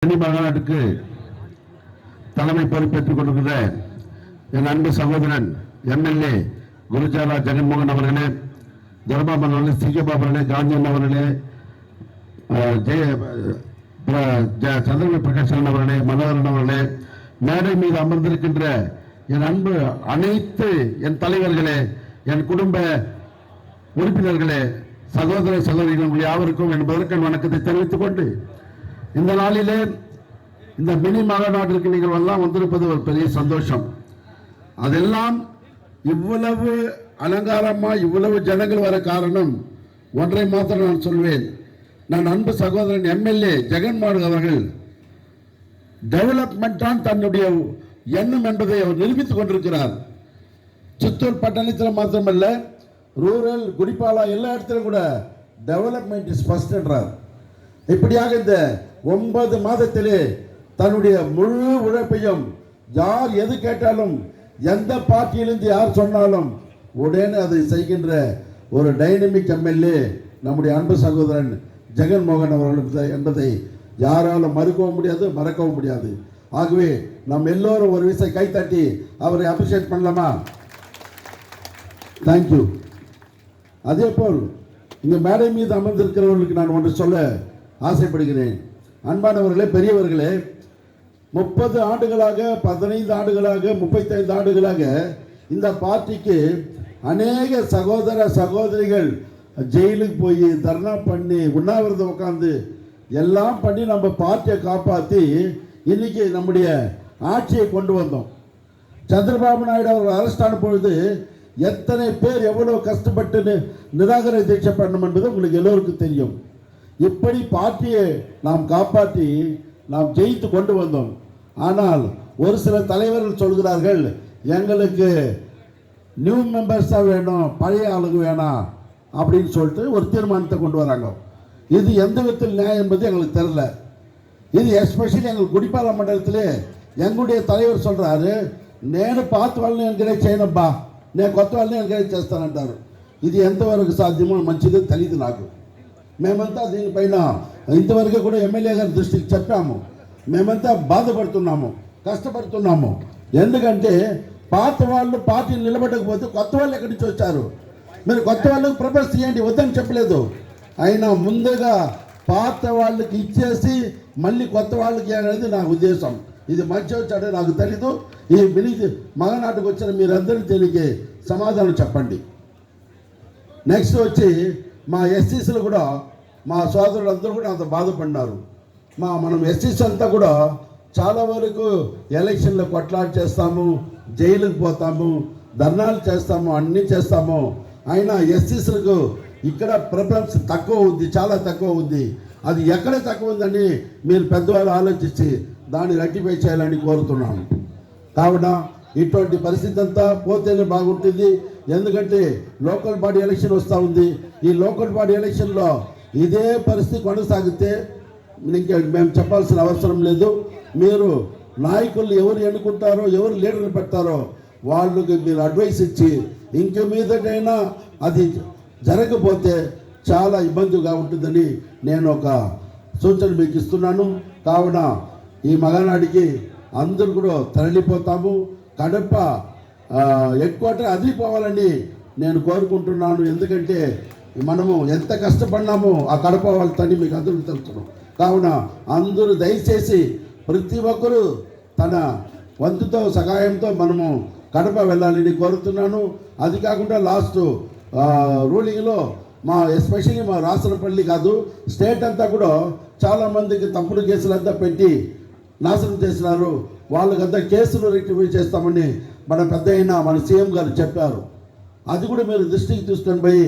மாநாட்டுக்கு தலைமை பொறுப்பேற்றுக் கொண்டிருக்கிற என் அன்பு சகோதரன் எம்எல்ஏ குருஜாலா ஜெகன்மோகன் அவர்களே, தர்மாபன் அவர்களே, சிகபாபு அவர்களே, காந்தியன் அவர்களே, சந்திரபாபு பிரகாசன் அவர்களே, மனோகரன் அவர்களே, மேடை மீது அமர்ந்திருக்கின்ற என் அன்பு அனைத்து என் தலைவர்களே, என் குடும்ப உறுப்பினர்களே, சகோதர சகோதரிகள் யாவருக்கும் என் முதற்கண் வணக்கத்தை தெரிவித்துக் கொண்டு, இந்த நாளிலே இந்த மினி மாநாட்டிற்கு நீங்கள் எல்லாம் வந்திருப்பது ஒரு பெரிய சந்தோஷம். அதெல்லாம் இவ்வளவு அலங்காரமா இவ்வளவு ஜனங்கள் வர காரணம் ஒன்றை மாத்திரம் நான் சொல்வேன். நான் அன்பு சகோதரன் எம்எல்ஏ ஜெகன்மோகன் அவர்கள் டெவலப்மெண்ட் தான் தன்னுடைய எண்ணம் என்பதை அவர் நிரூபித்துக் கொண்டிருக்கிறார். சித்தூர் பட்டணத்தில் மாத்திரமல்ல, ரூரல் குடிப்பாலா எல்லா இடத்திலும் கூட டெவலப்மெண்ட் இஸ் ஃபர்ஸ்ட் என்றார். இப்படியாக இந்த 9 மாதத்திலே தன்னுடைய முழு உழைப்பையும் யார் எது கேட்டாலும் எந்த பார்ட்டியிலிருந்து யார் சொன்னாலும் உடனே அதை செய்கின்ற ஒரு டைனமிக் எம்எல்ஏ நம்முடைய அன்பு சகோதரன் ஜெகன்மோகன் அவர்கள் என்பதை யாராலும் மறுக்கவும் முடியாது, மறக்கவும் முடியாது. ஆகவே நாம் எல்லோரும் ஒரு விஷயம் கைத்தட்டி அவரை அப்ரிஷியேட் பண்ணலாமா? தேங்க்யூ. அதே போல் இந்த மேடை மீது அமர்ந்திருக்கிறவர்களுக்கு நான் ஒன்று சொல்ல ஆசைப்படுகிறேன். அன்பானவர்களே, பெரியவர்களே, 30 ஆண்டுகளாக, 15 ஆண்டுகளாக, 35 ஆண்டுகளாக இந்த பார்ட்டிக்கு அநேக சகோதர சகோதரிகள் ஜெயிலுக்கு போய் தர்ணா பண்ணி உண்ணாவிரதம் உட்கார்ந்து எல்லாம் பண்ணி நம்ம பார்ட்டியை காப்பாற்றி இன்னைக்கு நம்முடைய ஆட்சியை கொண்டு வந்தோம். சந்திரபாபு நாயுடு அவர்கள் அரெஸ்ட் ஆன பொழுது எத்தனை பேர் எவ்வளவு கஷ்டப்பட்டு நிராகரண தீட்சை பண்ணணும் என்பது உங்களுக்கு எல்லோருக்கும் தெரியும். இப்படி பார்ட்டியை நாம் காப்பாற்றி நாம் ஜெயித்து கொண்டு வந்தோம். ஆனால் ஒரு சில தலைவர்கள் சொல்கிறார்கள், எங்களுக்கு நியூ மெம்பர்ஸ் தான் வேணும், பழைய ஆளுங்க வேணாம் அப்படின்னு சொல்லிட்டு ஒரு தீர்மானத்தை கொண்டு வராங்க. இது எந்த விதத்தில் நியாயம் என்பது எங்களுக்கு தெரியல. இது எஸ்பெஷலி எங்கள் குடிப்பால மண்டலத்திலே எங்களுடைய தலைவர் சொல்கிறாரு, నేను పాత వాళ్ళని ఎంకరేజ్ చేయనబ్బా, నేను కొత్త వాళ్ళని ఎంకరేజ్ చేస్తానంటారు. ఇది ఎంతవరకు సాధ్యమో మంచిదో తెలియదు నాకు. మేమంతా దీనిపైన ఇంతవరకు కూడా ఎమ్మెల్యే గారి దృష్టికి చెప్పాము. మేమంతా బాధపడుతున్నాము, కష్టపడుతున్నాము. ఎందుకంటే పాత వాళ్ళు పార్టీని నిలబడకపోతే కొత్త వాళ్ళు ఎక్కడి నుంచి వచ్చారు? మీరు కొత్త వాళ్ళకి ప్రపోజ్ చేయండి, వద్దని చెప్పలేదు. అయినా ముందుగా పాత వాళ్ళకి ఇచ్చేసి మళ్ళీ కొత్త వాళ్ళకి అనేది నా ఉద్దేశం. ఇది మంచి వచ్చాడో నాకు తెలీదు. ఈ మగనాటికి వచ్చిన మీరందరూ దీనికి సమాధానం చెప్పండి. నెక్స్ట్ వచ్చి మా ఎస్సీసీలు కూడా, మా సోదరులందరూ కూడా అంత బాధపడినారు. మనం ఎస్సీసీ అంతా కూడా చాలా వరకు ఎలక్షన్లో కొట్లాట చేస్తాము, జైలుకు పోతాము, ధర్నాలు చేస్తాము, అన్నీ చేస్తాము. అయినా ఎస్సీసీలకు ఇక్కడ ప్రిఫరెన్స్ తక్కువ ఉంది, చాలా తక్కువ ఉంది. అది ఎక్కడ తక్కువ ఉందని మీరు పెద్దవాళ్ళు ఆలోచించి దాన్ని రెక్టిఫై చేయాలని కోరుతున్నాను. కావున ఇటువంటి పరిస్థితి అంతా పోతేనే బాగుంటుంది. ఎందుకంటే లోకల్ బాడీ ఎలక్షన్ వస్తూ ఉంది. ఈ లోకల్ బాడీ ఎలక్షన్లో ఇదే పరిస్థితి కొనసాగితే ఇంకా మేము చెప్పాల్సిన అవసరం లేదు. మీరు నాయకులు ఎవరు ఎన్నుకుంటారో, ఎవరు లీడర్లు పెడతారో వాళ్ళకి మీరు అడ్వైస్ ఇచ్చి ఇంక మీదటైనా అది జరగకపోతే చాలా ఇబ్బందిగా ఉంటుందని నేను ఒక సూచన మీకు ఇస్తున్నాను. కావున ఈ మగనాడికి అందరూ కూడా తరలిపోతాము. కడప హెడ్ క్వార్టర్ అదిరిపోవాలని నేను కోరుకుంటున్నాను. ఎందుకంటే మనము ఎంత కష్టపడినామో ఆ కడప వాళ్ళతోని మీకు అందరూ తెలుస్తున్నాం. కావున అందరూ దయచేసి ప్రతి ఒక్కరూ తన వంతుతో సహాయంతో మనము కడప వెళ్ళాలని కోరుతున్నాను. అది కాకుండా లాస్ట్ రూలింగ్లో ఎస్పెషల్లీ మా రాసనపల్లి కాదు, స్టేట్ అంతా కూడా చాలామందికి తప్పుడు కేసులంతా పెట్టి నాశనం చేసినారు. వాళ్ళకంతా కేసులు రెక్టిఫై చేస్తామని మన పెద్ద అయిన మన సీఎం గారు చెప్పారు. అది కూడా మీరు దృష్టికి తీసుకొని పోయి